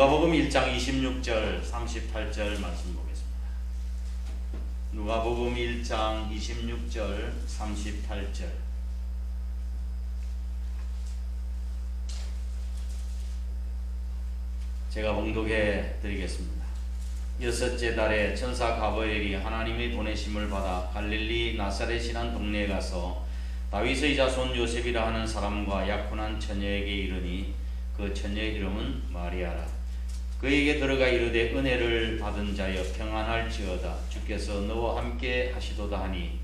누가복음 1장 26절 38절 말씀 보겠습니다. 누가복음 1장 26절 38절. 제가 봉독해 드리겠습니다. 여섯째 달에 천사 가브리엘이 하나님의 보내심을 받아 갈릴리 나사렛이란 동네에 가서 다윗의 자손 요셉이라 하는 사람과 약혼한 처녀에게 이르니 그 처녀의 이름은 마리아라. 그에게 들어가 이르되 은혜를 받은 자여 평안할지어다. 주께서 너와 함께 하시도다 하니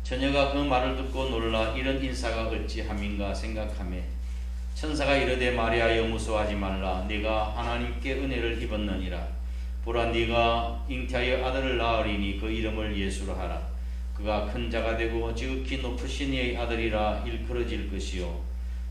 처녀가 그 말을 듣고 놀라 이런 인사가 어찌함인가 생각하매 천사가 이르되 마리아여 무서워하지 말라. 네가 하나님께 은혜를 입었느니라. 보라 네가 잉태하여 아들을 낳으리니 그 이름을 예수로 하라. 그가 큰 자가 되고 지극히 높으신 이의 아들이라 일컬어질 것이요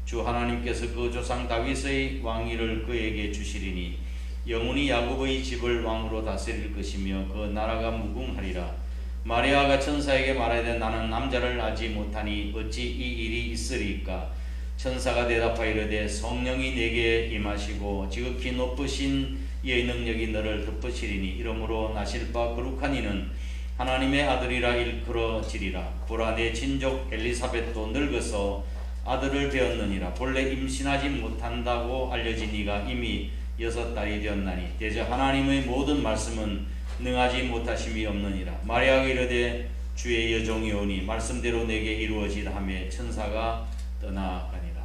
주 하나님께서 그 조상 다윗의 왕위를 그에게 주시리니 영원히 야곱의 집을 왕으로 다스릴 것이며 그 나라가 무궁하리라. 마리아가 천사에게 말하되 나는 남자를 낳지 못하니 어찌 이 일이 있으리까? 천사가 대답하여 이르되 성령이 내게 임하시고 지극히 높으신 이의 능력이 너를 덮으시리니 이러므로 나실 바 거룩한 이는 하나님의 아들이라 일컬어지리라. 보라 내 친족 엘리사벳도 늙어서 아들을 배었느니라. 본래 임신하지 못한다고 알려진 이가 이미 6달이 되었나니 대저 하나님의 모든 말씀은 능하지 못하심이 없느니라. 마리아가 이르되 주의 여종이 오니 말씀대로 내게 이루어지라 하며 천사가 떠나가니라.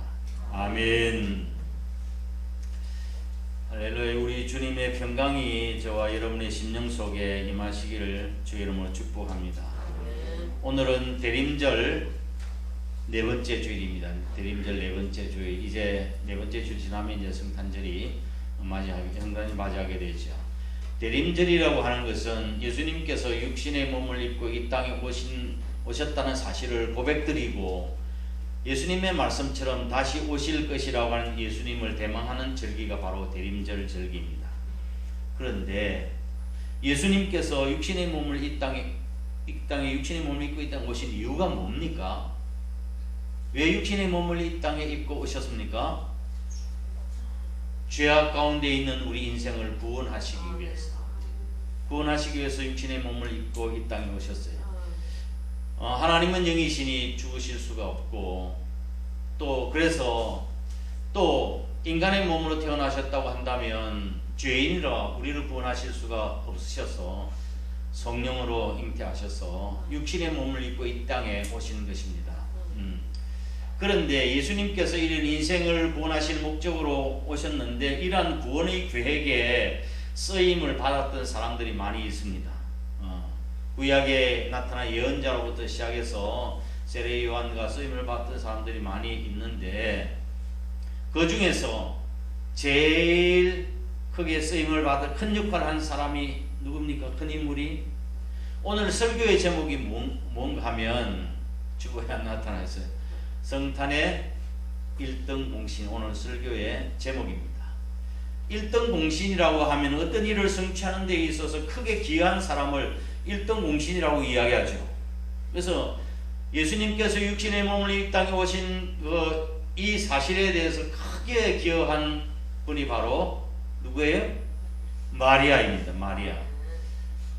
아멘. 할렐루야. 우리 주님의 평강이 저와 여러분의 심령 속에 임하시기를 주의 이름으로 축복합니다. 오늘은 대림절 네 번째 주일입니다. 대림절 네 번째 주일. 이제 네 번째 주일 지나면 이제 성탄절이 맞이하게 되죠. 대림절이라고 하는 것은 예수님께서 육신의 몸을 입고 이 땅에 오셨다는 사실을 고백드리고 예수님의 말씀처럼 다시 오실 것이라고 하는 예수님을 대망하는 절기가 바로 대림절 절기입니다. 그런데 예수님께서 육신의 몸을 이 땅에 육신의 몸을 입고 이 땅에 오신 이유가 뭡니까? 왜 육신의 몸을 이 땅에 입고 오셨습니까? 죄악 가운데 있는 우리 인생을 구원하시기 위해서 육신의 몸을 입고 이 땅에 오셨어요. 하나님은 영이시니 죽으실 수가 없고 그래서 인간의 몸으로 태어나셨다고 한다면 죄인이라 우리를 구원하실 수가 없으셔서 성령으로 잉태하셔서 육신의 몸을 입고 이 땅에 오신 것입니다. 그런데 예수님께서 이런 인생을 구원하실 목적으로 오셨는데 이러한 구원의 계획에 쓰임을 받았던 사람들이 많이 있습니다. 구약에 나타난 예언자로부터 시작해서 세례 요한과 쓰임을 받던 사람들이 많이 있는데 그 중에서 제일 크게 쓰임을 받은 큰 역할을 한 사람이 누굽니까? 큰 인물이? 오늘 설교의 제목이 뭔가 하면 주보에 나타났어요. 성탄의 1등 공신. 오늘 설교의 제목입니다. 1등 공신이라고 하면 어떤 일을 성취하는 데 있어서 크게 기여한 사람을 1등 공신이라고 이야기하죠. 그래서 예수님께서 육신의 몸을 이 땅에 오신 이 사실에 대해서 크게 기여한 분이 바로 누구예요? 마리아입니다. 마리아.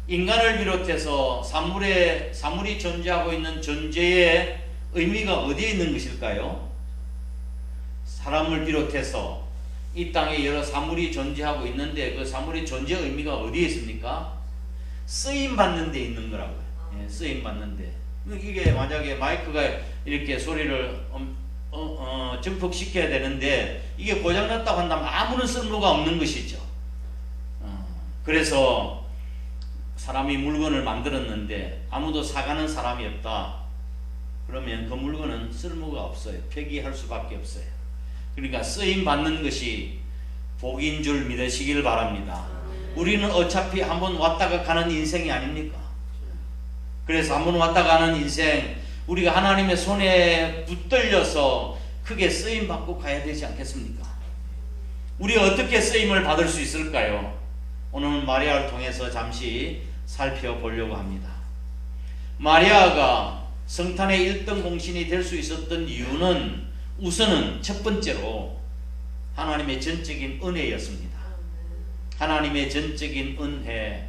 인간을 비롯해서 사물이 존재하고 있는 존재의 의미가 어디에 있는 것일까요? 사람을 비롯해서 이 땅에 여러 사물이 존재하고 있는데 그 사물의 존재 의미가 어디에 있습니까? 쓰임 받는 데 있는 거라고요. 쓰임 받는 데. 이게 만약에 마이크가 이렇게 소리를 증폭시켜야 되는데 이게 고장났다고 한다면 아무런 쓸모가 없는 것이죠. 그래서 사람이 물건을 만들었는데 아무도 사가는 사람이 없다. 그러면 그 물건은 쓸모가 없어요. 폐기할 수밖에 없어요. 그러니까 쓰임 받는 것이 복인 줄 믿으시길 바랍니다. 우리는 어차피 한번 왔다가 가는 인생이 아닙니까? 그래서 한번 왔다 가는 인생, 우리가 하나님의 손에 붙들려서 크게 쓰임 받고 가야 되지 않겠습니까? 우리가 어떻게 쓰임을 받을 수 있을까요? 오늘 마리아를 통해서 잠시 살펴보려고 합니다. 마리아가 성탄의 1등 공신이 될 수 있었던 이유는 우선은 첫 번째로 하나님의 전적인 은혜였습니다. 하나님의 전적인 은혜.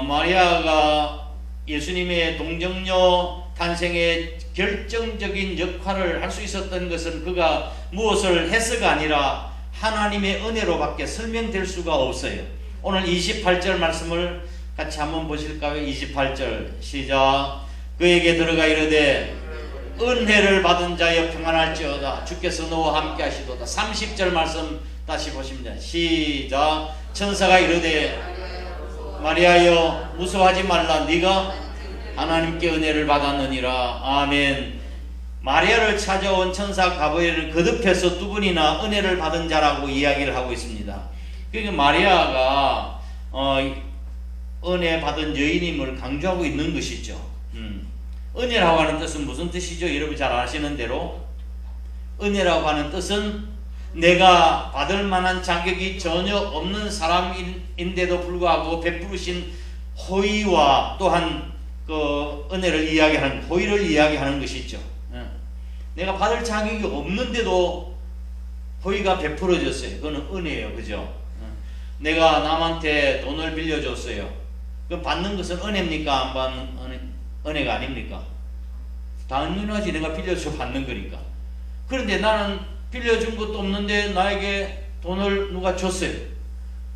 마리아가 예수님의 동정녀 탄생에 결정적인 역할을 할 수 있었던 것은 그가 무엇을 해서가 아니라 하나님의 은혜로밖에 설명될 수가 없어요. 오늘 28절 말씀을 같이 한번 보실까요? 28절 시작. 그에게 들어가 이르되 은혜를 받은 자여 평안할지어다. 주께서 너와 함께 하시도다. 30절 말씀 다시 보십니다. 시작. 천사가 이르되 마리아여 무서워하지 말라. 네가 하나님께 은혜를 받았느니라. 아멘. 마리아를 찾아온 천사 가브리엘은 거듭해서 두 분이나 은혜를 받은 자라고 이야기를 하고 있습니다. 그러니까 마리아가 은혜 받은 여인임을 강조하고 있는 것이죠. 은혜라고 하는 뜻은 무슨 뜻이죠? 여러분 잘 아시는 대로 은혜라고 하는 뜻은 내가 받을 만한 자격이 전혀 없는 사람인데도 불구하고 베푸르신 호의와 또한 그 은혜를 이야기하는, 호의를 이야기하는 것이죠. 내가 받을 자격이 없는데도 호의가 베풀어졌어요. 그거는 은혜예요. 그죠? 내가 남한테 돈을 빌려줬어요. 그럼 받는 것은 은혜입니까? 안 받는 은혜가 아닙니까? 당연하지. 내가 빌려줘 받는 거니까. 그런데 나는 빌려준 것도 없는데 나에게 돈을 누가 줬어요.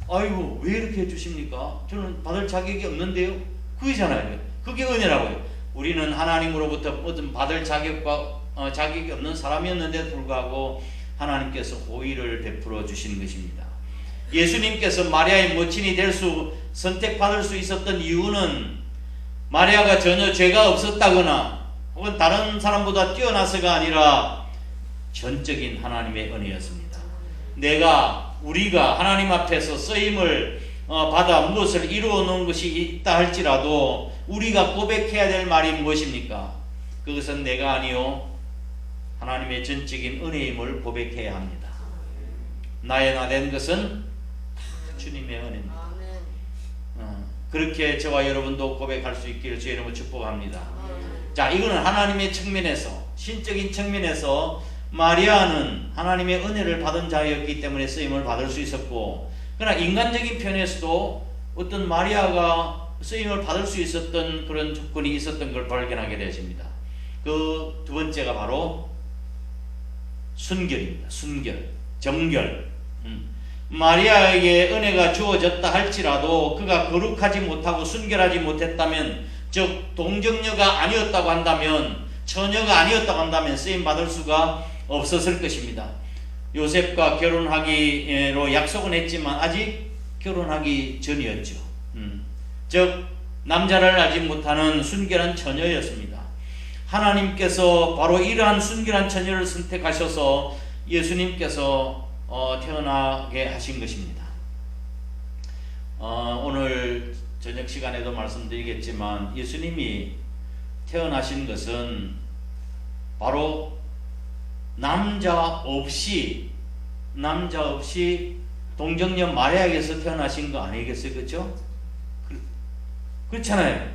아이고 왜 이렇게 해주십니까? 저는 받을 자격이 없는데요. 그거잖아요. 그게 은혜라고요. 우리는 하나님으로부터 어떤 받을 자격이 없는 사람이었는데도 불구하고 하나님께서 호의를 베풀어 주신 것입니다. 예수님께서 마리아의 모친이 선택받을 수 있었던 이유는 마리아가 전혀 죄가 없었다거나 혹은 다른 사람보다 뛰어나서가 아니라 전적인 하나님의 은혜였습니다. 우리가 하나님 앞에서 쓰임을 받아 무엇을 이루어 놓은 것이 있다 할지라도 우리가 고백해야 될 말이 무엇입니까? 그것은 내가 아니요 하나님의 전적인 은혜임을 고백해야 합니다. 나의 나 된 것은 다 주님의 은혜입니다. 그렇게 저와 여러분도 고백할 수 있기를 주의 이름으로 축복합니다. 자, 이거는 하나님의 측면에서, 신적인 측면에서 마리아는 하나님의 은혜를 받은 자였기 때문에 쓰임을 받을 수 있었고, 그러나 인간적인 편에서도 어떤 마리아가 쓰임을 받을 수 있었던 그런 조건이 있었던 걸 발견하게 되었습니다. 그 두 번째가 바로 순결입니다. 정결. 마리아에게 은혜가 주어졌다 할지라도 그가 거룩하지 못하고 순결하지 못했다면, 즉 동정녀가 아니었다고 한다면, 처녀가 아니었다고 한다면 쓰임 받을 수가 없었을 것입니다. 요셉과 결혼하기로 약속은 했지만 아직 결혼하기 전이었죠. 즉 남자를 알지 못하는 순결한 처녀였습니다. 하나님께서 바로 이러한 순결한 처녀를 선택하셔서 예수님께서 태어나게 하신 것입니다. 오늘 저녁 시간에도 말씀드리겠지만 예수님이 태어나신 것은 바로 남자 없이 동정녀 마리아에게서 태어나신 거 아니겠어요? 그렇죠? 그렇잖아요.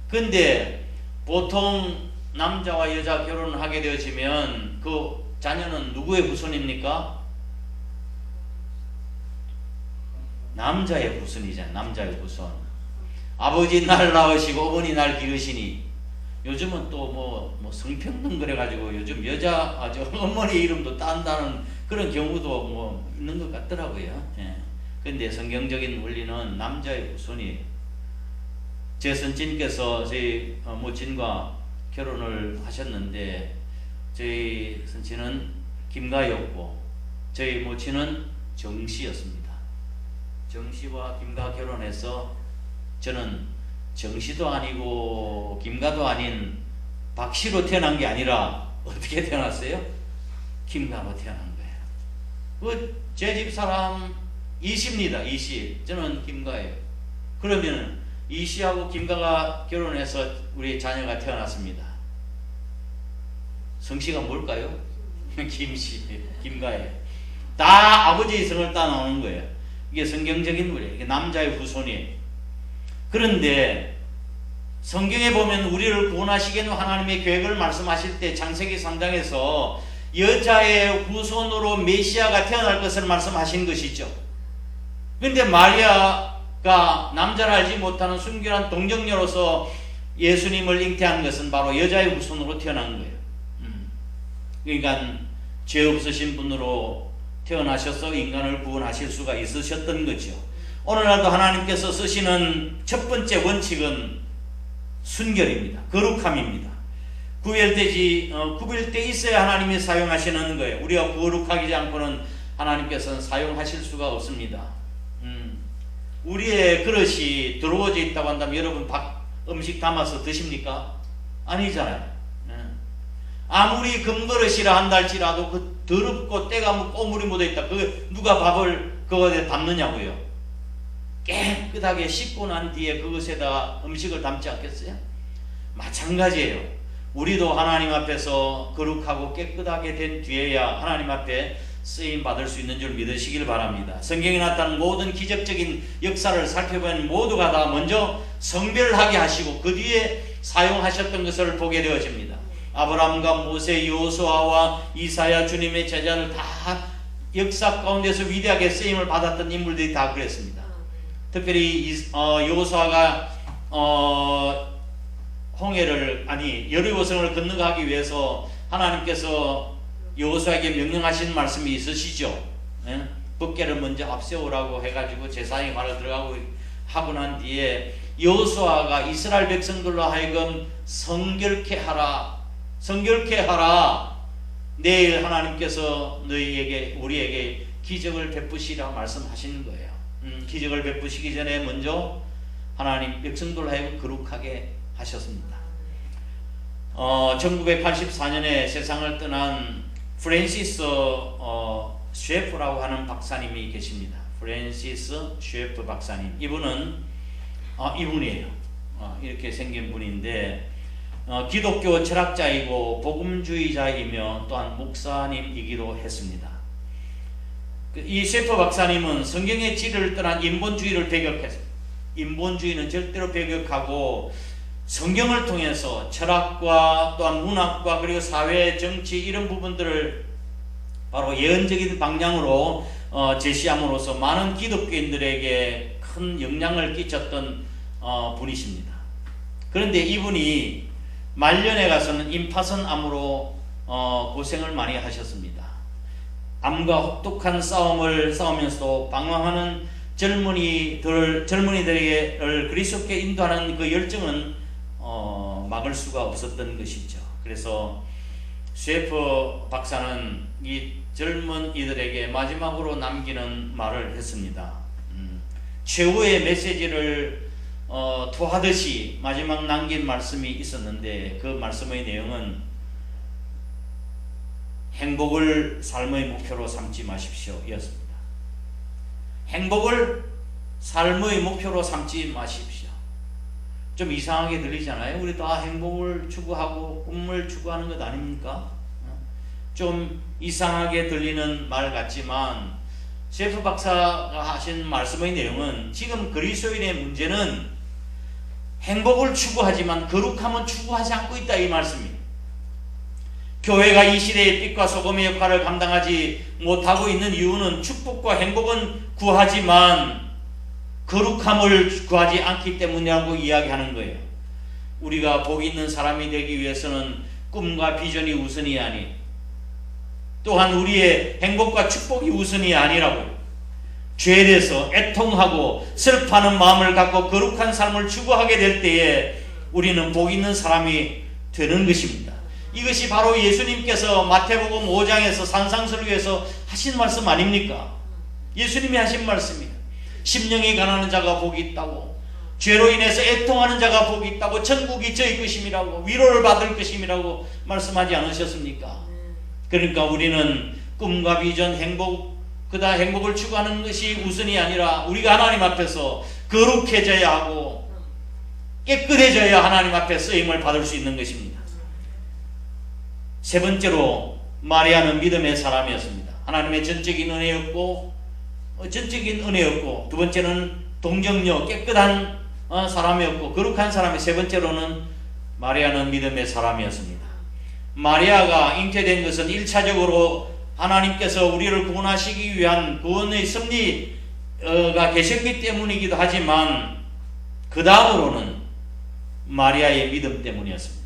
근데 보통 남자와 여자 결혼을 하게 되어지면 그 자녀는 누구의 후손입니까? 남자의 후손이잖아요. 남자의 후손. 아버지 날 낳으시고 어머니 날 기르시니, 요즘은 또 뭐 성평등 그래가지고 요즘 어머니 이름도 딴다는 그런 경우도 뭐 있는 것 같더라고요. 예. 근데 성경적인 원리는 남자의 후손이에요. 제 선친께서 저희 모친과 결혼을 하셨는데, 저희 선친은 김가였고 저희 모친은 정씨였습니다. 정씨와 김가 결혼해서 저는 정씨도 아니고 김가도 아닌 박씨로 태어난 게 아니라 어떻게 태어났어요? 김가로 태어난 거예요. 제 집 사람 이씨입니다. 이씨. 저는 김가예요. 그러면 이씨하고 김가가 결혼해서 우리 자녀가 태어났습니다. 성씨가 뭘까요? 김씨, 김가예요. 다 아버지의 성을 따나오는 거예요. 이게 성경적인 거예요. 이게 남자의 후손이에요. 그런데 성경에 보면 우리를 구원하시겠는 하나님의 계획을 말씀하실 때 창세기 3장에서 여자의 후손으로 메시아가 태어날 것을 말씀하신 것이죠. 근데 마리아가 남자를 알지 못하는 순결한 동정녀로서 예수님을 잉태한 것은 바로 여자의 후손으로 태어난 거예요. 그러니까 죄 없으신 분으로 태어나셔서 인간을 구원하실 수가 있으셨던 거죠. 오늘날도 하나님께서 쓰시는 첫 번째 원칙은 순결입니다. 거룩함입니다. 구별 때 있어야 하나님이 사용하시는 거예요. 우리가 거룩하지 않고는 하나님께서는 사용하실 수가 없습니다. 우리의 그릇이 더러워져 있다고 한다면 여러분 음식 담아서 드십니까? 아니잖아요. 아무리 금그릇이라 한다 할지라도 그 더럽고 때가 묻고 오물이 묻어있다. 누가 밥을 그거에 담느냐고요. 깨끗하게 씻고 난 뒤에 그것에다 음식을 담지 않겠어요? 마찬가지예요. 우리도 하나님 앞에서 거룩하고 깨끗하게 된 뒤에야 하나님 앞에 쓰임 받을 수 있는 줄 믿으시길 바랍니다. 성경에 나타난 모든 기적적인 역사를 살펴보면 모두가 다 먼저 성별하게 하시고 그 뒤에 사용하셨던 것을 보게 되어집니다. 아브라함과 모세, 여호수아와 이사야, 주님의 제자들 다 역사 가운데서 위대하게 쓰임을 받았던 인물들이 다 그랬습니다. 특별히 여호수아가 여리고성을 건너가기 위해서 하나님께서 여호수아에게 명령하신 말씀이 있으시죠. 법궤를 먼저 앞세우라고 해가지고 제사장이 말을 들어가고 하고 난 뒤에 여호수아가 이스라엘 백성들로 하여금 성결케 하라. 내일 하나님께서 우리에게 기적을 베푸시라 말씀하시는 거예요. 기적을 베푸시기 전에 먼저 하나님 백성들로 하여금 거룩하게 하셨습니다. 1984년에 세상을 떠난 프랜시스 쉐프라고 하는 박사님이 계십니다. 프랜시스 쉐프 박사님. 이분이에요. 이렇게 생긴 분인데 기독교 철학자이고 복음주의자이며 또한 목사님이기도 했습니다. 이 쉐프 박사님은 성경의 진리를 떠난 인본주의를 배격했습니다. 인본주의는 절대로 배격하고 성경을 통해서 철학과 또한 문학과 그리고 사회, 정치 이런 부분들을 바로 예언적인 방향으로 제시함으로써 많은 기독교인들에게 큰 영향을 끼쳤던 분이십니다. 그런데 이분이 말년에 가서는 임파선 암으로 고생을 많이 하셨습니다. 암과 혹독한 싸움을 싸우면서도 방황하는 젊은이들에게 그리스도께 인도하는 그 열정은 막을 수가 없었던 것이죠. 그래서 쉐프 박사는 이 젊은 이들에게 마지막으로 남기는 말을 했습니다. 최후의 메시지를 토하듯이 마지막 남긴 말씀이 있었는데 그 말씀의 내용은 행복을 삶의 목표로 삼지 마십시오 였습니다. 행복을 삶의 목표로 삼지 마십시오. 좀 이상하게 들리잖아요. 우리 다 행복을 추구하고 꿈을 추구하는 것 아닙니까? 좀 이상하게 들리는 말 같지만 셰프 박사가 하신 말씀의 내용은 지금 그리스도인의 문제는 행복을 추구하지만 거룩함은 추구하지 않고 있다 이 말씀입니다. 교회가 이 시대의 빛과 소금의 역할을 감당하지 못하고 있는 이유는 축복과 행복은 구하지만 거룩함을 구하지 않기 때문이라고 이야기하는 거예요. 우리가 복 있는 사람이 되기 위해서는 꿈과 비전이 우선이 아니 또한 우리의 행복과 축복이 우선이 아니라고요. 죄에 대해서 애통하고 슬퍼하는 마음을 갖고 거룩한 삶을 추구하게 될 때에 우리는 복 있는 사람이 되는 것입니다. 이것이 바로 예수님께서 마태복음 5장에서 산상설교에서 하신 말씀 아닙니까? 예수님이 하신 말씀이에요. 심령이 가난한 자가 복이 있다고, 죄로 인해서 애통하는 자가 복이 있다고, 천국이 저희 것임이라고, 위로를 받을 것임이라고 말씀하지 않으셨습니까? 그러니까 우리는 꿈과 비전, 그다음 행복을 추구하는 것이 우선이 아니라 우리가 하나님 앞에서 거룩해져야 하고 깨끗해져야 하나님 앞에 쓰임을 받을 수 있는 것입니다. 세 번째로 마리아는 믿음의 사람이었습니다. 하나님의 전적인 은혜였고 두 번째는 동정녀 깨끗한 사람이었고 거룩한 사람이, 세 번째로는 마리아는 믿음의 사람이었습니다. 마리아가 잉태된 것은 1차적으로 하나님께서 우리를 구원하시기 위한 구원의 섭리 계셨기 때문이기도 하지만 그 다음으로는 마리아의 믿음 때문이었습니다.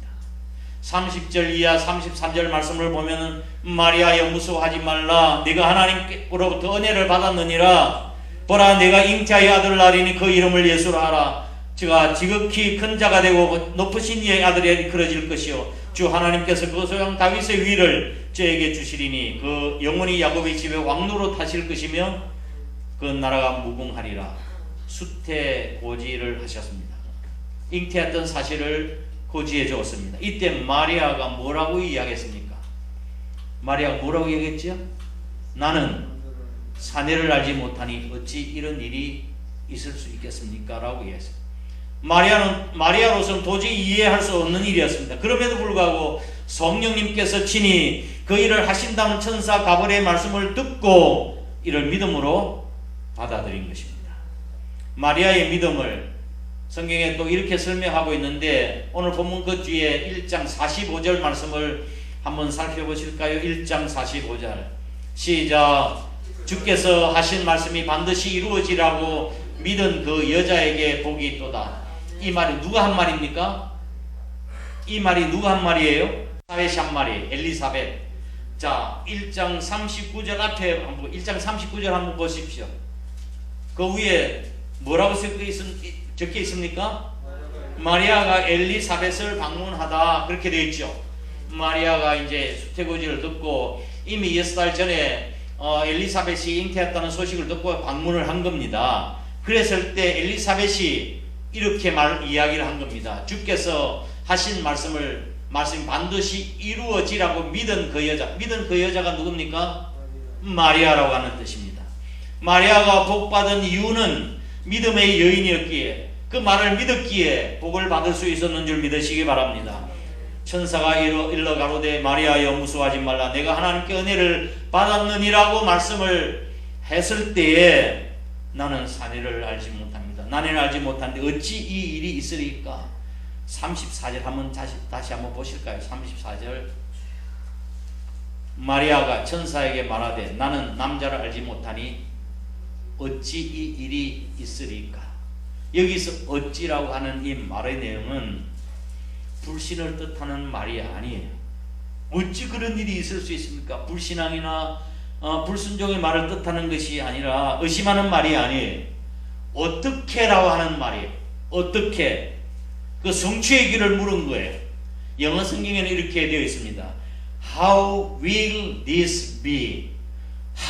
30절 이하 33절 말씀을 보면은 마리아여 무서워하지 말라 네가 하나님께로부터 은혜를 받았느니라 보라 내가 잉태하여 아들을 낳으리니 그 이름을 예수라 하라 저가 지극히 큰 자가 되고 높으신 이의 아들이 일컬어질 것이요 주 하나님께서 그 소형 다윗의 위를 저에게 주시리니 그 영원히 야곱의 집에 왕노로 타실 것이며 그 나라가 무궁하리라. 수태고지를 하셨습니다. 잉태했던 사실을 고지해 주었습니다. 이때 마리아가 뭐라고 이야기했습니까? 마리아가 뭐라고 얘기했죠? 나는 사내를 알지 못하니 어찌 이런 일이 있을 수 있겠습니까? 라고 얘기했습니다. 마리아로서는 도저히 이해할 수 없는 일이었습니다. 그럼에도 불구하고 성령님께서 친히 그 일을 하신다는 천사 가브리엘의 말씀을 듣고 이를 믿음으로 받아들인 것입니다. 마리아의 믿음을 성경에 또 이렇게 설명하고 있는데 오늘 본문 그 뒤에 1장 45절 말씀을 한번 살펴보실까요? 1장 45절 시작. 주께서 하신 말씀이 반드시 이루어지라고 믿은 그 여자에게 복이 있도다. 이 말이 누가 한 말입니까? 이 말이 누가 한 말이에요? 엘리사벳이 한 말이에요. 엘리사벳. 자, 1장 39절 앞에 한번 1장 39절 한번 보십시오. 그 위에 뭐라고 적혀 있습니까? 마리아가 엘리사벳을 방문하다 그렇게 되어 있죠. 마리아가 이제 수태고지를 듣고 이미 6달 전에 엘리사벳이 잉태했다는 소식을 듣고 방문을 한 겁니다. 그랬을 때 엘리사벳이 이렇게 이야기를 한 겁니다. 주께서 하신 말씀이 반드시 이루어지라고 믿은 그 여자가 누굽니까? 마리아라고 하는 뜻입니다. 마리아가 복받은 이유는 믿음의 여인이었기에 그 말을 믿었기에 복을 받을 수 있었는 줄 믿으시기 바랍니다. 천사가 일러 가로되 마리아여 무서워하지 말라 내가 하나님께 은혜를 받았느니라고 말씀을 했을 때에 나는 사내를 알지 못합니다. 나는 알지 못하는데 어찌 이 일이 있으리까? 34절 한번 다시 한번 보실까요? 34절 마리아가 천사에게 말하되 나는 남자를 알지 못하니 어찌 이 일이 있으리까? 여기서 어찌라고 하는 이 말의 내용은 불신을 뜻하는 말이 아니에요. 어찌 그런 일이 있을 수 있습니까? 불신앙이나 불순종의 말을 뜻하는 것이 아니라 의심하는 말이 아니에요. 어떻게라고 하는 말이에요. 어떻게? 그 성취의 길을 물은 거예요. 영어 성경에는 이렇게 되어 있습니다. How will this be?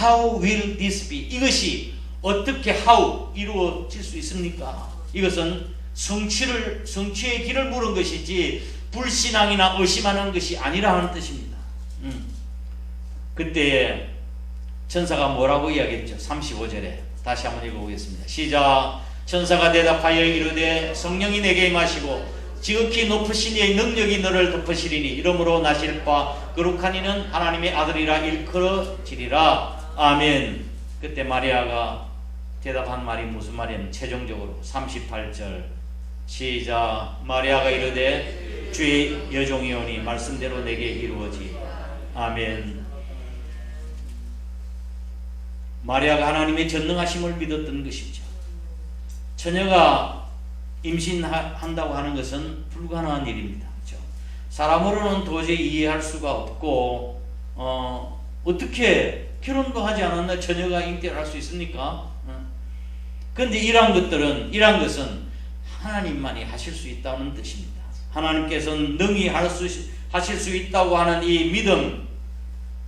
How will this be? 이것이 어떻게 how 이루어질 수 있습니까? 이것은 성취의 길을 물은 것이지 불신앙이나 의심하는 것이 아니라는 뜻입니다. 그때 천사가 뭐라고 이야기했죠? 35절에 다시 한번 읽어보겠습니다. 시작. 천사가 대답하여 이르되 성령이 내게 임하시고 지극히 높으신 이의 능력이 너를 덮으시리니 이러므로 나실 바 거룩한 이는 하나님의 아들이라 일컬어지리라. 아멘. 그때 마리아가 대답한 말이 무슨 말이냐면 최종적으로 38절 시작. 마리아가 이르되 주의 여종이오니 말씀대로 내게 이루어지. 아멘. 마리아가 하나님의 전능하심을 믿었던 것이죠. 처녀가 임신한다고 하는 것은 불가능한 일입니다. 그렇죠? 사람으로는 도저히 이해할 수가 없고 어떻게 결혼도 하지 않았나 처녀가 잉태를 할 수 있습니까? 그런데 이러한 것은 하나님만이 하실 수 있다는 뜻입니다. 하나님께서는 능히 하실 수 있다고 하는 이 믿음,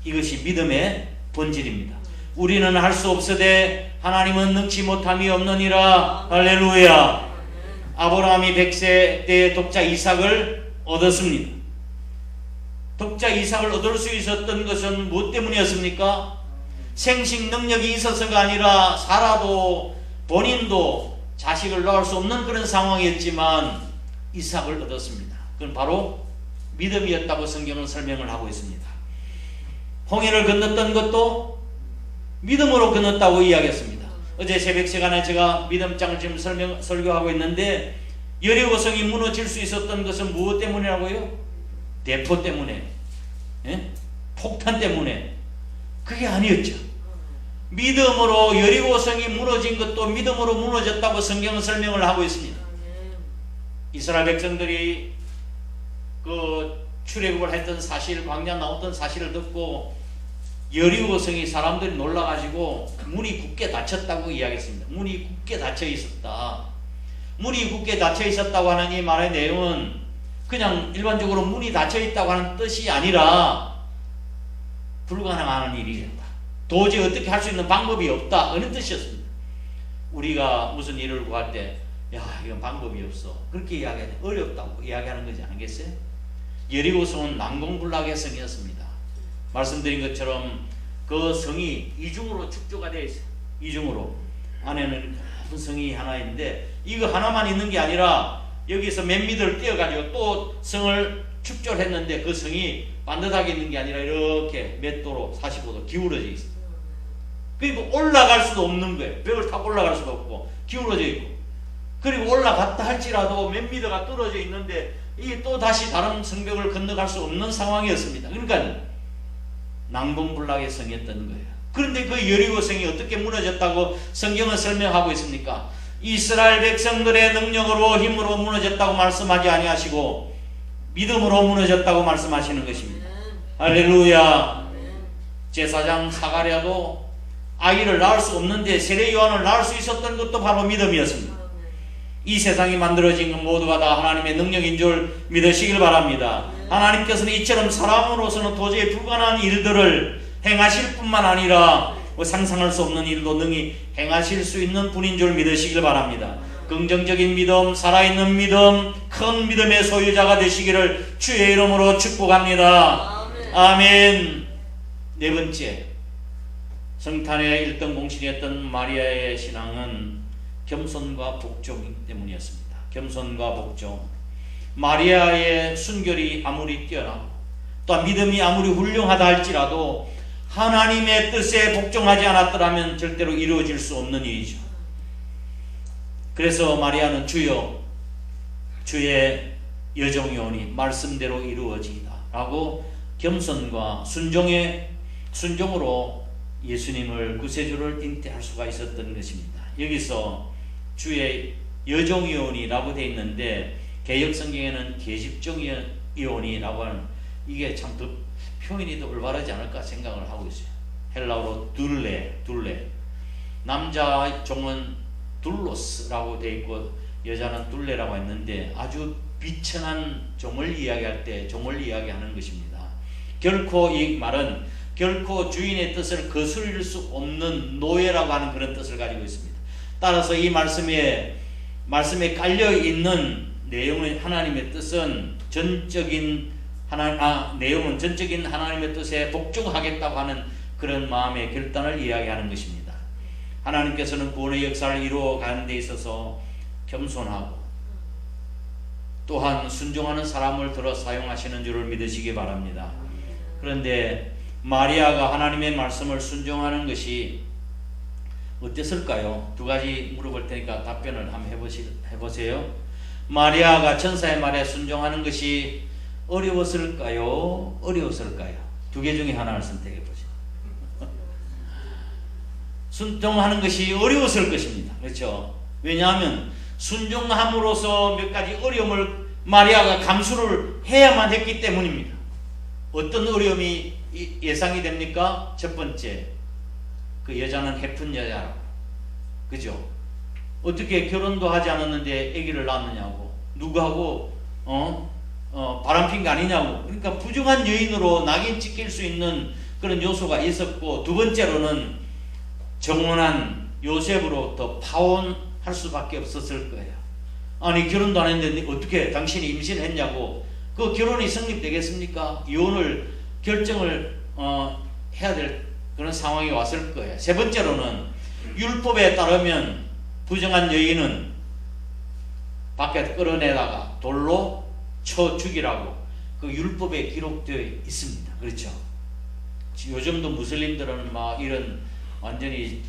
이것이 믿음의 본질입니다. 우리는 할 수 없으되 하나님은 능치 못함이 없느니라. 할렐루야. 아브라함이 100세 때 독자 이삭을 얻었습니다. 독자 이삭을 얻을 수 있었던 것은 무엇 때문이었습니까? 생식 능력이 있어서가 아니라 사라도 본인도 자식을 낳을 수 없는 그런 상황이었지만 이삭을 얻었습니다. 그건 바로 믿음이었다고 성경은 설명을 하고 있습니다. 홍해를 건넜던 것도 믿음으로 건넜다고 이야기했습니다. 어제 새벽 시간에 제가 믿음장을 지금 설교하고 있는데 여리고성이 무너질 수 있었던 것은 무엇 때문이라고요? 대포 때문에, 폭탄 때문에. 그게 아니었죠. 믿음으로 여리고성이 무너진 것도 믿음으로 무너졌다고 성경은 설명을 하고 있습니다. 이스라엘 백성들이 그 출애굽을 했던 사실, 광야 나왔던 사실을 듣고 여리고성이 사람들이 놀라가지고 문이 굳게 닫혔다고 이야기했습니다. 문이 굳게 닫혀 있었다. 문이 굳게 닫혀 있었다고 하는 이 말의 내용은 그냥 일반적으로 문이 닫혀 있다고 하는 뜻이 아니라 불가능한 일이었다. 도저히 어떻게 할 수 있는 방법이 없다. 그런 뜻이었습니다. 우리가 무슨 일을 구할 때 야, 이건 방법이 없어. 그렇게 이야기하는, 어렵다고 이야기하는 거지 않겠어요? 여리고성은 난공불락의 성이었습니다. 말씀드린 것처럼 그 성이 이중으로 축조가 되어 있어요. 이중으로. 안에는 큰 성이 하나 있는데 이거 하나만 있는 게 아니라 여기서 맨미들을 떼어가지고 또 성을 축조를 했는데 그 성이 반듯하게 있는 게 아니라 이렇게 몇 도로 45도 기울어져 있어요. 그리고 올라갈 수도 없는 거예요. 벽을 타고 올라갈 수도 없고 기울어져 있고, 그리고 올라갔다 할지라도 몇 미터가 떨어져 있는데 이게 또 다시 다른 성벽을 건너갈 수 없는 상황이었습니다. 그러니까 난공불락의 성이었던 거예요. 그런데 그 여리고성이 어떻게 무너졌다고 성경은 설명하고 있습니까? 이스라엘 백성들의 능력으로 힘으로 무너졌다고 말씀하지 아니하시고 믿음으로 무너졌다고 말씀하시는 것입니다. 할렐루야. 제사장 사가랴도 아이를 낳을 수 없는데 세례 요한을 낳을 수 있었던 것도 바로 믿음이었습니다. 이 세상이 만들어진 것 모두가 다 하나님의 능력인 줄 믿으시길 바랍니다. 하나님께서는 이처럼 사람으로서는 도저히 불가능한 일들을 행하실 뿐만 아니라 상상할 수 없는 일도 능히 행하실 수 있는 분인 줄 믿으시길 바랍니다. 긍정적인 믿음, 살아있는 믿음, 큰 믿음의 소유자가 되시기를 주의 이름으로 축복합니다. 아멘. 네 번째, 성탄의 1등 공신이었던 마리아의 신앙은 겸손과 복종 때문이었습니다. 겸손과 복종. 마리아의 순결이 아무리 뛰어나고 또한 믿음이 아무리 훌륭하다 할지라도 하나님의 뜻에 복종하지 않았더라면 절대로 이루어질 수 없는 일이죠. 그래서 마리아는 주여 주의 여정이오니 말씀대로 이루어지이다 라고 겸손과 순종으로 예수님을 구세주를 잉태할 수가 있었던 것입니다. 여기서 주의 여종이오니라고 되어 있는데 개역성경에는 계집종이오니라고 하는, 이게 참 더 표현이 더 올바르지 않을까 생각을 하고 있어요. 헬라어로 둘레. 남자 종은 둘로스라고 되어 있고 여자는 둘레라고 했는데 아주 비천한 종을 이야기할 때 종을 이야기하는 것입니다. 결코 이 말은 결코 주인의 뜻을 거스릴 수 없는 노예라고 하는 그런 뜻을 가지고 있습니다. 따라서 이 말씀에 깔려 있는 내용의 하나님의 뜻은 내용은 전적인 하나님의 뜻에 복종하겠다고 하는 그런 마음의 결단을 이야기하는 것입니다. 하나님께서는 구원의 역사를 이루어 가는 데 있어서 겸손하고 또한 순종하는 사람을 들어 사용하시는 줄을 믿으시기 바랍니다. 그런데 마리아가 하나님의 말씀을 순종하는 것이 어땠을까요? 두 가지 물어볼 테니까 답변을 한번 해보세요. 마리아가 천사의 말에 순종하는 것이 어려웠을까요? 두 개 중에 하나를 선택해 보세요. 순종하는 것이 어려웠을 것입니다. 그렇죠? 왜냐하면 순종함으로써 몇 가지 어려움을 마리아가 감수를 해야만 했기 때문입니다. 어떤 어려움이 예상이 됩니까? 첫 번째, 그 여자는 해픈 여자라고. 그죠? 어떻게 결혼도 하지 않았는데 아기를 낳았느냐고. 누구하고 바람핀 거 아니냐고. 그러니까 부정한 여인으로 낙인 찍힐 수 있는 그런 요소가 있었고, 두 번째로는 정원한 요셉으로부터 파혼할 수밖에 없었을 거예요. 아니 결혼도 안 했는데 어떻게 당신이 임신을 했냐고. 그 결혼이 성립되겠습니까? 이혼을 결정을 해야 될 그런 상황이 왔을 거예요. 세 번째로는 율법에 따르면 부정한 여인은 밖에 끌어내다가 돌로 쳐 죽이라고 그 율법에 기록되어 있습니다. 그렇죠? 요즘도 무슬림들은 막 이런 완전히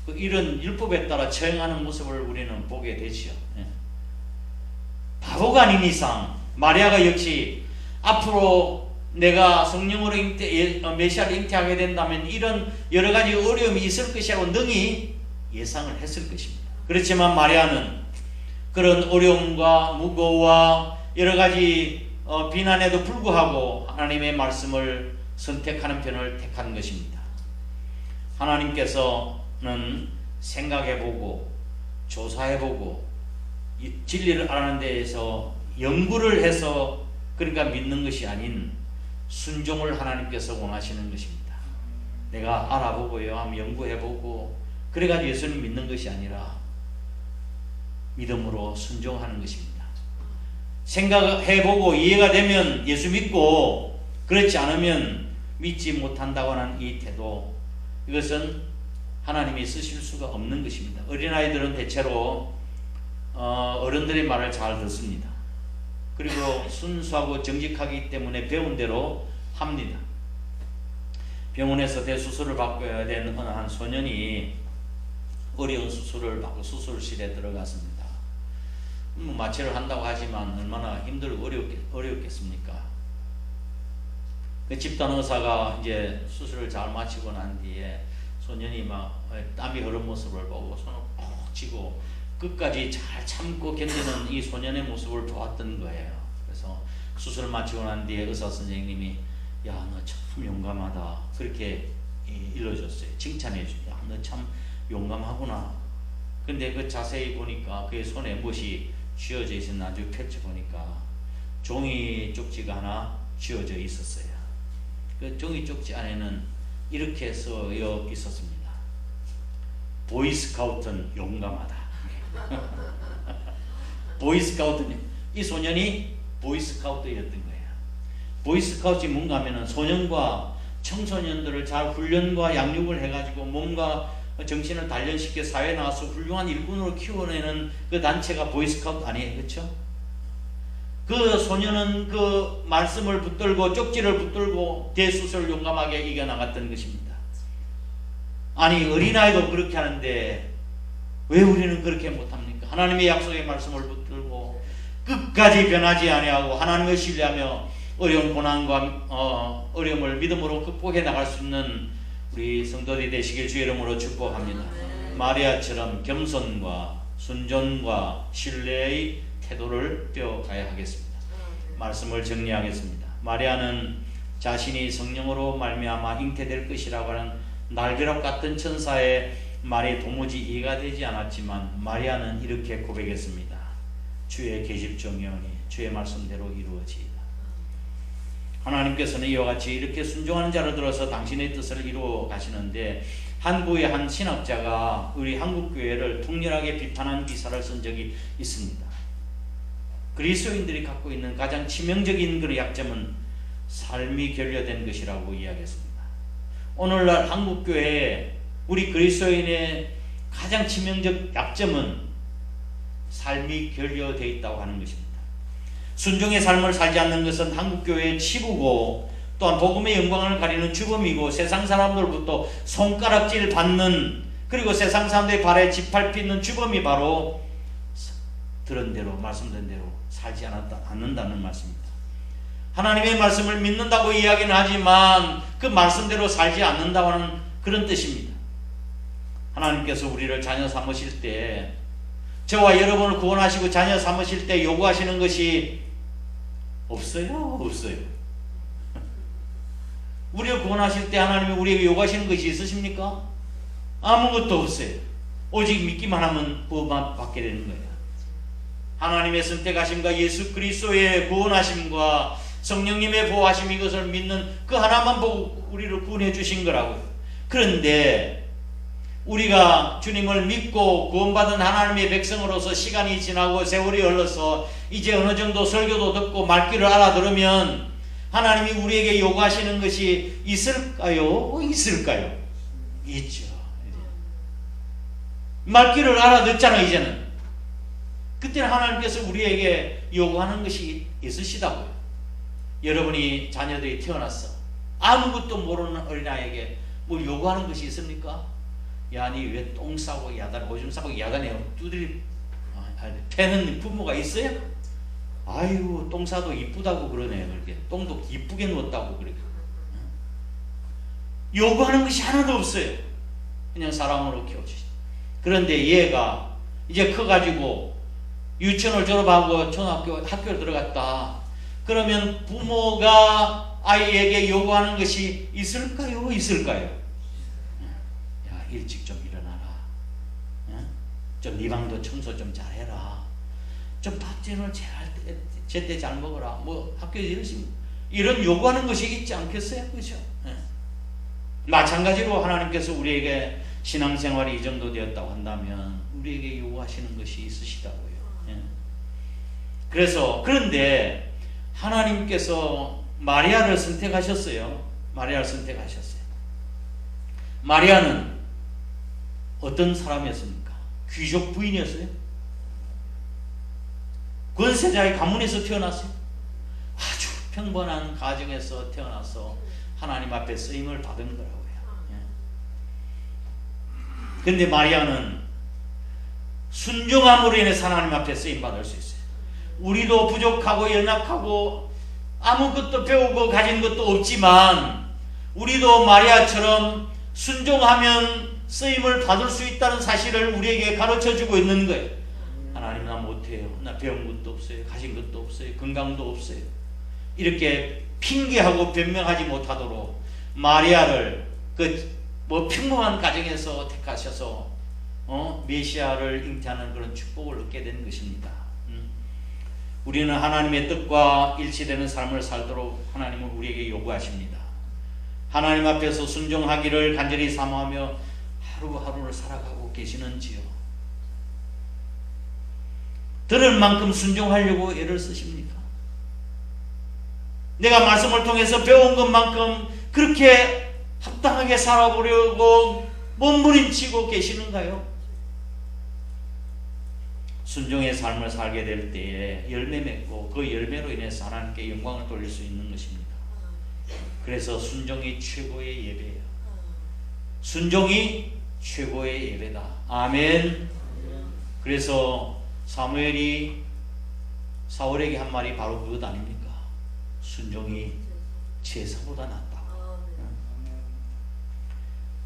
이런 율법에 따라 처형하는 모습을 우리는 보게 되죠. 바보가 아닌 이상 마리아가 역시 앞으로 내가 성령으로 메시아를 잉태하게 된다면 이런 여러 가지 어려움이 있을 것이라고 능히 예상을 했을 것입니다. 그렇지만 마리아는 그런 어려움과 무거움과 여러 가지 비난에도 불구하고 하나님의 말씀을 선택하는 편을 택한 것입니다. 하나님께서는 생각해보고 조사해보고 진리를 알아내는 데에서 연구를 해서 그러니까 믿는 것이 아닌 순종을 하나님께서 원하시는 것입니다. 내가 알아보고요, 연구해보고 그래가지고 예수님 믿는 것이 아니라 믿음으로 순종하는 것입니다. 생각해보고 이해가 되면 예수 믿고 그렇지 않으면 믿지 못한다고 하는 이 태도, 이것은 하나님이 쓰실 수가 없는 것입니다. 어린아이들은 대체로 어른들의 말을 잘 듣습니다. 그리고 순수하고 정직하기 때문에 배운 대로 합니다. 병원에서 대수술을 받아야 되는 어느 한 소년이 어려운 수술을 받고 수술실에 들어갔습니다. 마취를 한다고 하지만 얼마나 힘들고 어렵겠습니까? 그 집단 의사가 이제 수술을 잘 마치고 난 뒤에 소년이 막 땀이 흐른 모습을 보고 손을 꼭 쥐고 끝까지 잘 참고 견디는 이 소년의 모습을 보았던 거예요. 그래서 수술을 마치고 난 뒤에 의사 선생님이 야, 너 참 용감하다 그렇게 일러줬어요. 칭찬해 주죠. 야, 너 참 용감하구나. 근데 그 자세히 보니까 그의 손에 무엇이 쥐어져 있었나 나중에 펼쳐보니까 종이 쪽지가 하나 쥐어져 있었어요. 그 종이 쪽지 안에는 이렇게 써 있었습니다. 보이스카우트는 용감하다. 보이스카우트는 이 소년이 보이스카우트였던 거예요. 보이스카우트이 뭔가 하면은 소년과 청소년들을 잘 훈련과 양육을 해가지고 몸과 정신을 단련시켜 사회에 나와서 훌륭한 일꾼으로 키워내는 그 단체가 보이스카우트 아니에요, 그렇죠? 그 소년은 그 말씀을 붙들고 쪽지를 붙들고 대수술을 용감하게 이겨나갔던 것입니다. 아니 어린아이도 그렇게 하는데 왜 우리는 그렇게 못합니까? 하나님의 약속의 말씀을 붙들고 끝까지 변하지 아니하고 하나님을 신뢰하며 어려운 고난과 어려움을 믿음으로 극복해 나갈 수 있는 우리 성도들이 되시길 주의 이름으로 축복합니다. 마리아처럼 겸손과 순종과 신뢰의 태도를 떼어가야 하겠습니다. 말씀을 정리하겠습니다. 마리아는 자신이 성령으로 말미암아 잉태될 것이라고 하는 날벼락 같은 천사의 말이 도무지 이해가 되지 않았지만 마리아는 이렇게 고백했습니다. 주의 계집종이오니 주의 말씀대로 이루어지이다. 하나님께서는 이와 같이 이렇게 순종하는 자를 들어서 당신의 뜻을 이루어 가시는데 한국의 한 신학자가 우리 한국교회를 통렬하게 비판한 기사를 쓴 적이 있습니다. 그리스도인들이 갖고 있는 가장 치명적인 그 약점은 삶이 결여된 것이라고 이야기했습니다. 오늘날 한국교회에 우리 그리스도인의 가장 치명적 약점은 삶이 결여되어 있다고 하는 것입니다. 순종의 삶을 살지 않는 것은 한국교회의 치부고 또한 복음의 영광을 가리는 주범이고 세상 사람들부터 손가락질 받는 그리고 세상 사람들의 발에 짓밟히는 주범이 바로 들은 대로 말씀드린 대로 살지 않는다는 말씀입니다. 하나님의 말씀을 믿는다고 이야기는 하지만 그 말씀대로 살지 않는다고 하는 그런 뜻입니다. 하나님께서 우리를 자녀 삼으실 때 저와 여러분을 구원하시고 자녀 삼으실 때 요구하시는 것이 없어요? 없어요? 우리를 구원하실 때 하나님이 우리에게 요구하시는 것이 있으십니까? 아무것도 없어요. 오직 믿기만 하면 구원만 받게 되는 거예요. 하나님의 선택하심과 예수 그리스도의 구원하심과 성령님의 보호하심 이것을 믿는 그 하나만 보고 우리를 구원해 주신 거라고요. 그런데 우리가 주님을 믿고 구원받은 하나님의 백성으로서 시간이 지나고 세월이 흘러서 이제 어느 정도 설교도 듣고 말귀를 알아들으면 하나님이 우리에게 요구하시는 것이 있을까요? 있을까요? 있죠. 말귀를 알아듣잖아요. 이제는. 그때는 하나님께서 우리에게 요구하는 것이 있으시다고요. 여러분이 자녀들이 태어났어. 아무것도 모르는 어린아이에게 뭐 요구하는 것이 있습니까? 야, 니 왜 똥 싸고 야단, 오줌 싸고 야단에 두드리 패는 부모가 있어요? 아이고 똥 싸도 이쁘다고 그러네요. 그렇게 똥도 이쁘게 누웠다고 그렇게 요구하는 것이 하나도 없어요. 그냥 사랑으로 키워주시. 그런데 얘가 이제 커가지고 유치원을 졸업하고 초등학교 학교를 들어갔다. 그러면 부모가 아이에게 요구하는 것이 있을까요? 있을까요? 야, 일찍 좀 일어나라. 좀 네 방도 청소 좀 잘해라. 좀 밥전을 제때 잘 먹어라. 뭐 학교에 이런 요구하는 것이 있지 않겠어요? 그렇죠? 마찬가지로 하나님께서 우리에게 신앙생활이 이 정도 되었다고 한다면 우리에게 요구하시는 것이 있으시다고요. 그래서 그런데 하나님께서 마리아를 선택하셨어요. 마리아를 선택하셨어요. 마리아는 어떤 사람이었습니까? 귀족 부인이었어요. 권세자의 가문에서 태어났어요. 아주 평범한 가정에서 태어나서 하나님 앞에 쓰임을 받은 거라고요. 그런데 마리아는 순종함으로 인해서 하나님 앞에 쓰임 받을 수 있어요. 우리도 부족하고 연약하고 아무것도 배우고 가진 것도 없지만 우리도 마리아처럼 순종하면 쓰임을 받을 수 있다는 사실을 우리에게 가르쳐주고 있는 거예요. 하나님 나 못해요. 나 배운 것도 없어요. 가진 것도 없어요. 건강도 없어요. 이렇게 핑계하고 변명하지 못하도록 마리아를 평범한 가정에서 택하셔서 메시아를 잉태하는 그런 축복을 얻게 된 것입니다. 우리는 하나님의 뜻과 일치되는 삶을 살도록 하나님은 우리에게 요구하십니다. 하나님 앞에서 순종하기를 간절히 사모하며 하루하루를 살아가고 계시는지요? 들을 만큼 순종하려고 애를 쓰십니까? 내가 말씀을 통해서 배운 것만큼 그렇게 합당하게 살아보려고 몸부림치고 계시는가요? 순종의 삶을 살게 될 때에 열매 맺고 그 열매로 인해서 하나님께 영광을 돌릴 수 있는 것입니다. 그래서 순종이 최고의 예배예요. 순종이 최고의 예배다. 아멘. 그래서 사무엘이 사울에게 한 말이 바로 그것 아닙니까? 순종이 제사보다 낫다.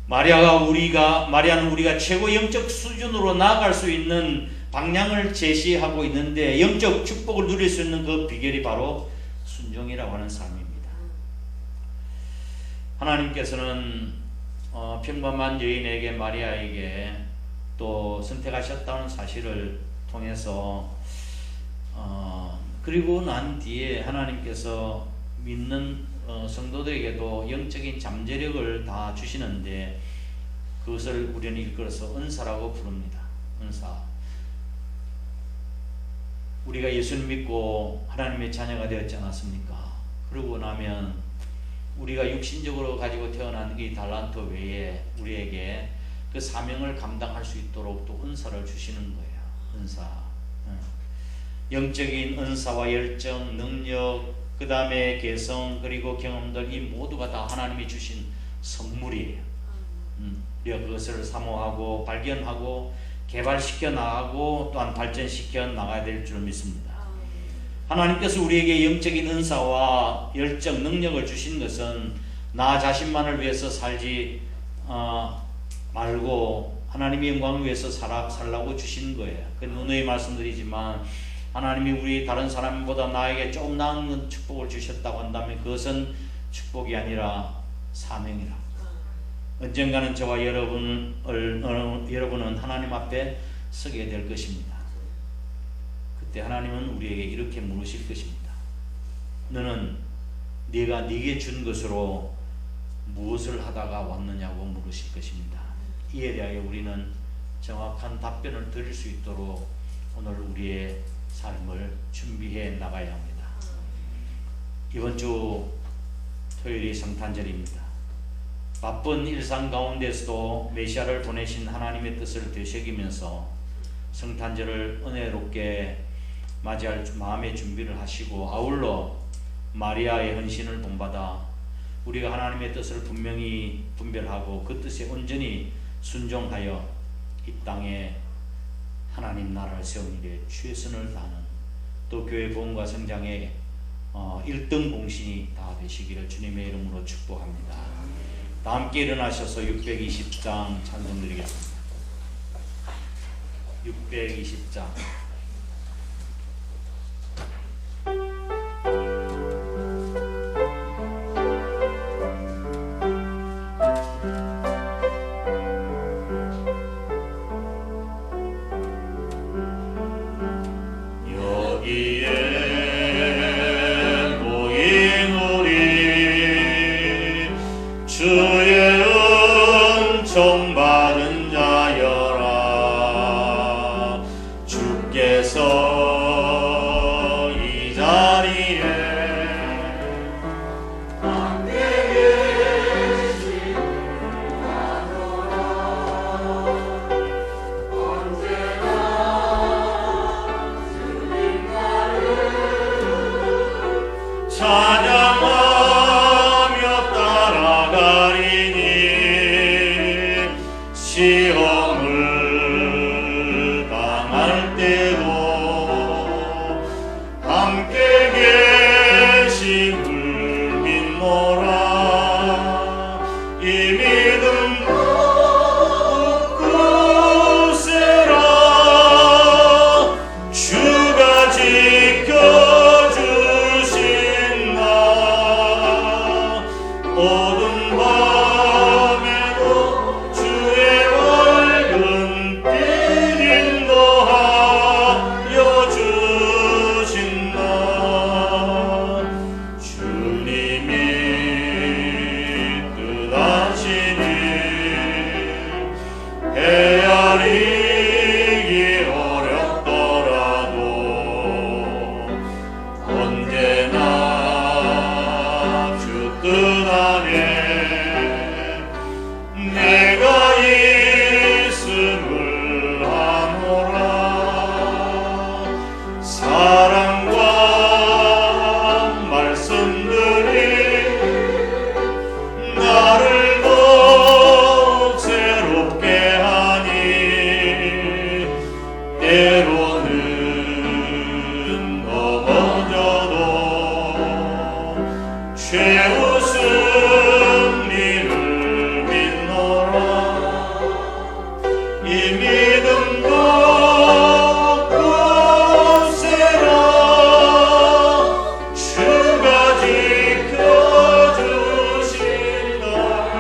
마리아는 우리가 최고 영적 수준으로 나아갈 수 있는 방향을 제시하고 있는데 영적 축복을 누릴 수 있는 그 비결이 바로 순종이라고 하는 삶입니다. 하나님께서는 평범한 여인에게 마리아에게 또 선택하셨다는 사실을 통해서 그리고 난 뒤에 하나님께서 믿는 성도들에게도 영적인 잠재력을 다 주시는데 그것을 우리는 일컬어서 은사라고 부릅니다. 은사. 우리가 예수를 믿고 하나님의 자녀가 되었지 않았습니까? 그러고 나면 우리가 육신적으로 가지고 태어난 이 달란트 외에 우리에게 그 사명을 감당할 수 있도록 또 은사를 주시는 거예요. 은사. 영적인 은사와 열정, 능력, 그 다음에 개성, 그리고 경험들, 이 모두가 다 하나님이 주신 선물이에요. 우리가 그것을 사모하고 발견하고 개발시켜 나가고 또한 발전시켜 나가야 될 줄 믿습니다. 하나님께서 우리에게 영적인 은사와 열정, 능력을 주신 것은 나 자신만을 위해서 살지 말고 하나님의 영광을 위해서 살라고 주신 거예요. 그 누누이 말씀드리지만 하나님이 우리 다른 사람보다 나에게 조금 나은 축복을 주셨다고 한다면 그것은 축복이 아니라 사명이라. 언젠가는 저와 여러분은 하나님 앞에 서게 될 것입니다. 그때 하나님은 우리에게 이렇게 물으실 것입니다. 너는 네가 네게 준 것으로 무엇을 하다가 왔느냐고 물으실 것입니다. 이에 대하여 우리는 정확한 답변을 드릴 수 있도록 오늘 우리의 삶을 준비해 나가야 합니다. 이번 주 토요일이 성탄절입니다. 바쁜 일상 가운데서도 메시아를 보내신 하나님의 뜻을 되새기면서 성탄절을 은혜롭게 맞이할 마음의 준비를 하시고 아울러 마리아의 헌신을 본받아 우리가 하나님의 뜻을 분명히 분별하고 그 뜻에 온전히 순종하여 이 땅에 하나님 나라를 세우는 일에 최선을 다하는 또 교회 보험과 성장의 1등 공신이 다 되시기를 주님의 이름으로 축복합니다. 다 함께 일어나셔서 620장 찬송 드리겠습니다. 620장. 주의 은총 받은 자여라. 주께서 이 자리에 함께 계시느니라. 언제나 주님만을 찬양하며 따라가리니 시험을 당할 때도 함께 계심을 믿노라. 이 믿음도 굳세라. 주가 지켜주신다. 어두운 밤에도 주의 밝은 빛 인도하여 주신다. 주님이 뜻하시니 헤아리기 어렵더라도 언제나 주 뜻 안에 내가 있음을 하노라. 사랑과 말씀들이 나를 더욱 새롭게 하니 때로는 넘어져도 최후 승리를 믿노라. 이 믿음도 굳세라. 주가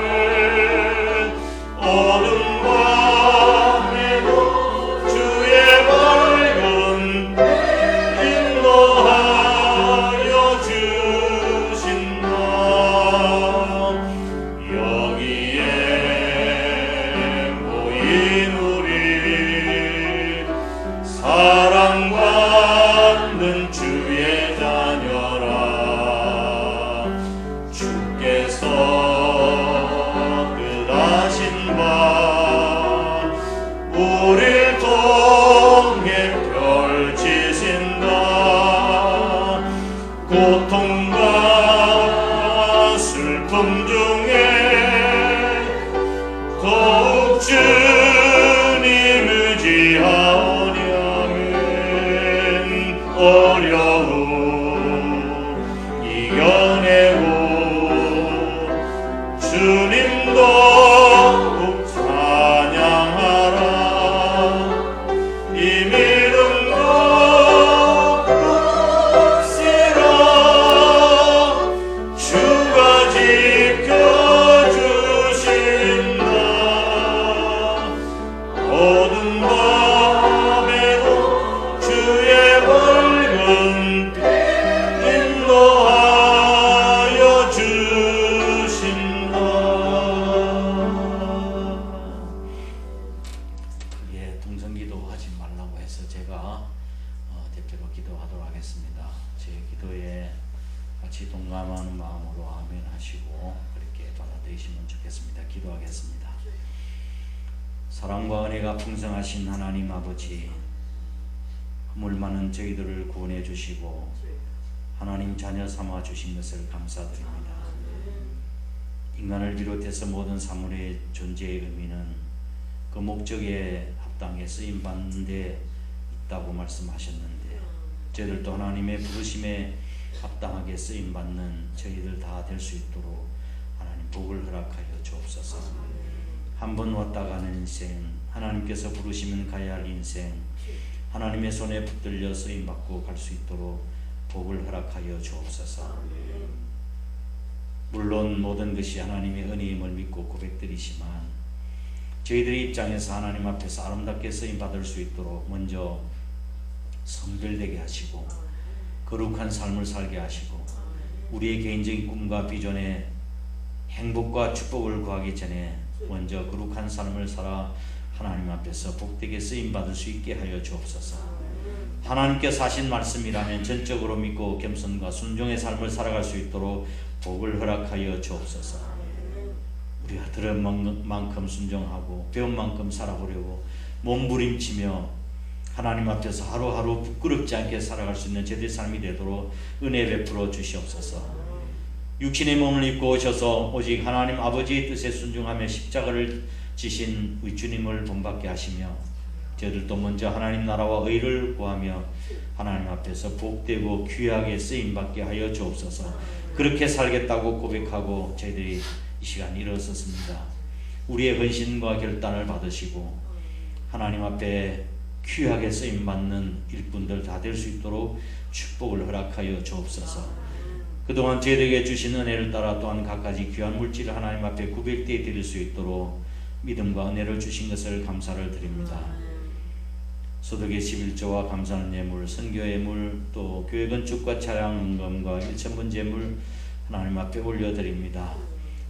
지켜주신다면 어두운 밤에도 주의 밝은 빛 인도하여 주신다. 여기에 모인 우리 사랑받는 주의 자녀라. 주께서 뜻하신 바 우릴 통해 펼치신다. 고통과 슬픔 중에 더욱 주님 의지하오냐면 어려움 이겨내고 주님도 꼭 찬양하라. 이 믿음도 굳세라. 주가 지켜주신다. 어두운 밤에도 주의 밝은 빛 인도하여 주신다. 예, 동성기도 하지 말라고 해서 제가 대표로 기도하도록 하겠습니다. 제 기도에 같이 동감하는 마음으로 아멘 하시고 그렇게 받아들이시면 좋겠습니다. 기도하겠습니다. 사랑과 은혜가 풍성하신 하나님 아버지, 허물 많은 저희들을 구원해 주시고 하나님 자녀 삼아 주신 것을 감사드립니다. 인간을 비롯해서 모든 사물의 존재의 의미는 그 목적에 합당해 쓰임 받는 데 있다고 말씀하셨는데 저희들도 하나님의 부르심에 합당하게 쓰임받는 저희들 다 될 수 있도록 하나님 복을 허락하여 주옵소서. 한 번 왔다 가는 인생, 하나님께서 부르시면 가야 할 인생, 하나님의 손에 붙들려 쓰임받고 갈 수 있도록 복을 허락하여 주옵소서. 물론 모든 것이 하나님의 은혜임을 믿고 고백드리지만 저희들의 입장에서 하나님 앞에서 아름답게 쓰임받을 수 있도록 먼저 성별되게 하시고 거룩한 삶을 살게 하시고 우리의 개인적인 꿈과 비전에 행복과 축복을 구하기 전에 먼저 거룩한 삶을 살아 하나님 앞에서 복되게 쓰임받을 수 있게 하여 주옵소서. 하나님께서 하신 말씀이라면 전적으로 믿고 겸손과 순종의 삶을 살아갈 수 있도록 복을 허락하여 주옵소서. 우리가 들은 만큼 순종하고 배운 만큼 살아보려고 몸부림치며 하나님 앞에서 하루하루 부끄럽지 않게 살아갈 수 있는 제대의 삶이 되도록 은혜 베풀어 주시옵소서. 육신의 몸을 입고 오셔서 오직 하나님 아버지의 뜻에 순종하며 십자가를 지신 우리 주님을 본받게 하시며 저희들도 먼저 하나님 나라와 의를 구하며 하나님 앞에서 복되고 귀하게 쓰임받게 하여 주옵소서. 그렇게 살겠다고 고백하고 저희들이 이 시간 일어섰습니다. 우리의 헌신과 결단을 받으시고 하나님 앞에 귀하게 쓰임받는 일꾼들 다 될 수 있도록 축복을 허락하여 주옵소서. 그동안 저희들에게 주신 은혜를 따라 또한 갖가지 귀한 물질을 하나님 앞에 구별되어 드릴 수 있도록 믿음과 은혜를 주신 것을 감사를 드립니다. 소득의 11조와 감사하는 예물, 선교 예물, 또 교회 건축과 차량 헌금과 1,000분 제물 하나님 앞에 올려드립니다.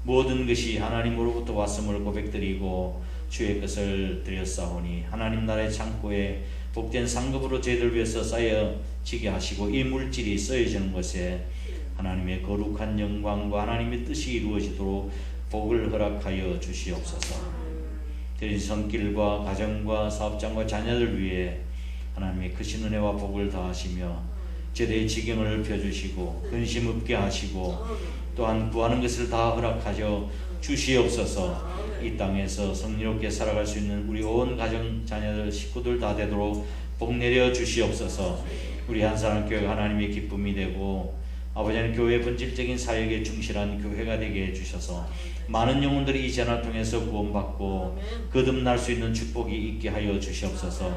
모든 것이 하나님으로부터 왔음을 고백드리고 주의 것을 드렸사오니 하나님 나라의 창고에 복된 상급으로 저희들 위해서 쌓여지게 하시고 이 물질이 쓰여지는 것에 하나님의 거룩한 영광과 하나님의 뜻이 이루어지도록 복을 허락하여 주시옵소서. 저희 손길과 가정과 사업장과 자녀들 위해 하나님의 크신 은혜와 복을 다하시며 저희의 지경을 펴주시고 근심 없게 하시고 또한 구하는 것을 다 허락하여 주시옵소서. 이 땅에서 성리롭게 살아갈 수 있는 우리 온 가정 자녀들 식구들 다 되도록 복 내려 주시옵소서. 우리 한사람교회가 하나님의 기쁨이 되고 아버지는 교회의 본질적인 사역에 충실한 교회가 되게 해주셔서 많은 영혼들이 이 재난을 통해서 구원받고 거듭날 수 있는 축복이 있게 하여 주시옵소서.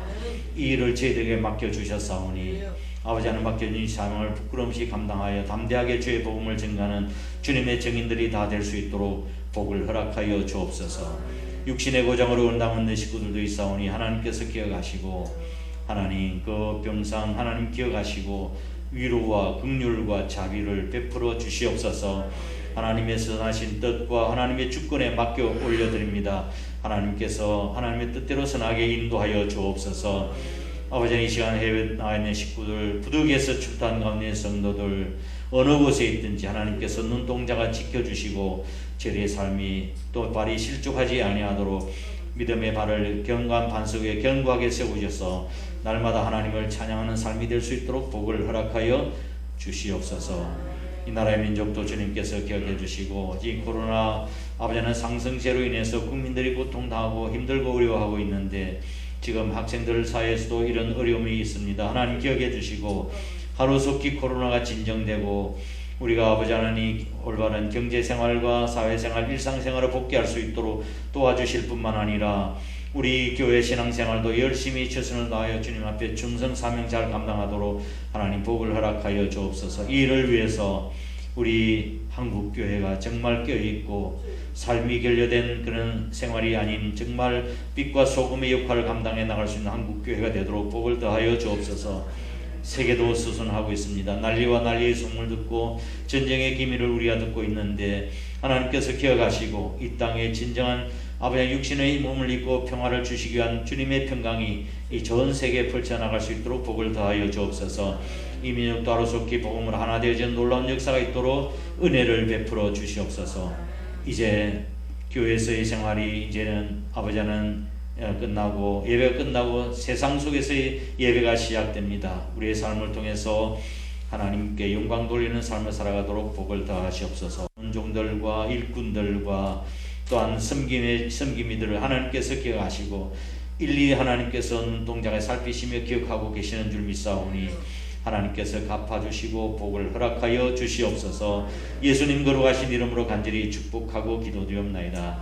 이 일을 저희들에게 맡겨주셨사오니 아버지는 맡겨진 사명을 부끄럼 없이 감당하여 담대하게 주의 복음을 전가하는 주님의 증인들이 다 될 수 있도록 복을 허락하여 주옵소서. 육신의 고장으로 온당한 내 식구들도 있사오니 하나님께서 기억하시고 하나님 그 병상 하나님 기억하시고 위로와 긍휼과 자비를 베풀어 주시옵소서. 하나님의 선하신 뜻과 하나님의 주권에 맡겨 올려드립니다. 하나님께서 하나님의 뜻대로 선하게 인도하여 주옵소서. 아버지 이 시간 해외 나와 있는 식구들 부득이해서 출탄 가운데 있는 성도들 어느 곳에 있든지 하나님께서 눈동자가 지켜주시고 저희의 삶이 또 발이 실족하지 아니하도록 믿음의 발을 견고한 반석 위에 견고하게 세우셔서 날마다 하나님을 찬양하는 삶이 될 수 있도록 복을 허락하여 주시옵소서. 이 나라의 민족도 주님께서 기억해 주시고 이 코로나 아버지는 상승세로 인해서 국민들이 고통당하고 힘들고 어려워하고 있는데 지금 학생들 사이에서도 이런 어려움이 있습니다. 하나님 기억해 주시고 하루속히 코로나가 진정되고 우리가 아버지 하나님 올바른 경제생활과 사회생활 일상생활을 복귀할 수 있도록 도와주실 뿐만 아니라 우리 교회 신앙생활도 열심히 최선을 다하여 주님 앞에 충성 사명 잘 감당하도록 하나님 복을 허락하여 주옵소서. 이 일을 위해서 우리 한국교회가 정말 껴있고 삶이 결여된 그런 생활이 아닌 정말 빛과 소금의 역할을 감당해 나갈 수 있는 한국교회가 되도록 복을 더하여 주옵소서. 세계도 수순하고 있습니다. 난리와 난리의 소문을 듣고 전쟁의 기미를 우리가 듣고 있는데 하나님께서 기억하시고 이 땅에 진정한 아버지 육신의 몸을 입고 평화를 주시기 위한 주님의 평강이 이 전 세계에 펼쳐나갈 수 있도록 복을 더하여 주옵소서. 이 민족도 하루속히 복음을 하나 되어지는 놀라운 역사가 있도록 은혜를 베풀어 주시옵소서. 이제 교회에서의 생활이 이제는 아버지는 끝나고 예배가 끝나고 세상 속에서의 예배가 시작됩니다. 우리의 삶을 통해서 하나님께 영광 돌리는 삶을 살아가도록 복을 더하시옵소서. 종들과 일꾼들과 또한 섬김이들을 하나님께서 기억하시고 일일이 하나님께서 눈동자에 살피시며 기억하고 계시는 줄 믿사오니 하나님께서 갚아주시고 복을 허락하여 주시옵소서. 예수님 거룩하신 이름으로 간절히 축복하고 기도드리옵나이다.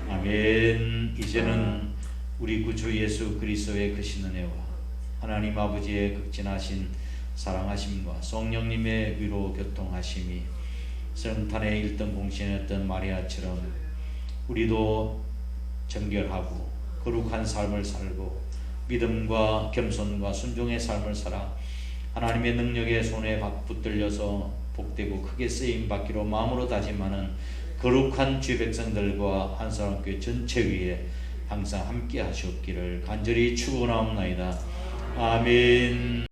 아멘. 이제는 우리 구주 예수 그리스도의 크신 은혜와 하나님 아버지의 극진하신 사랑하심과 성령님의 위로 교통하심이 성탄의 1등 공신이었던 마리아처럼 우리도 정결하고 거룩한 삶을 살고 믿음과 겸손과 순종의 삶을 살아 하나님의 능력의 손에 붙들려서 복되고 크게 쓰임 받기로 마음으로 다짐하는 거룩한 주 백성들과 한사람교회 전체 위에 항상 함께 하시옵기를 간절히 축원하옵나이다. 아멘.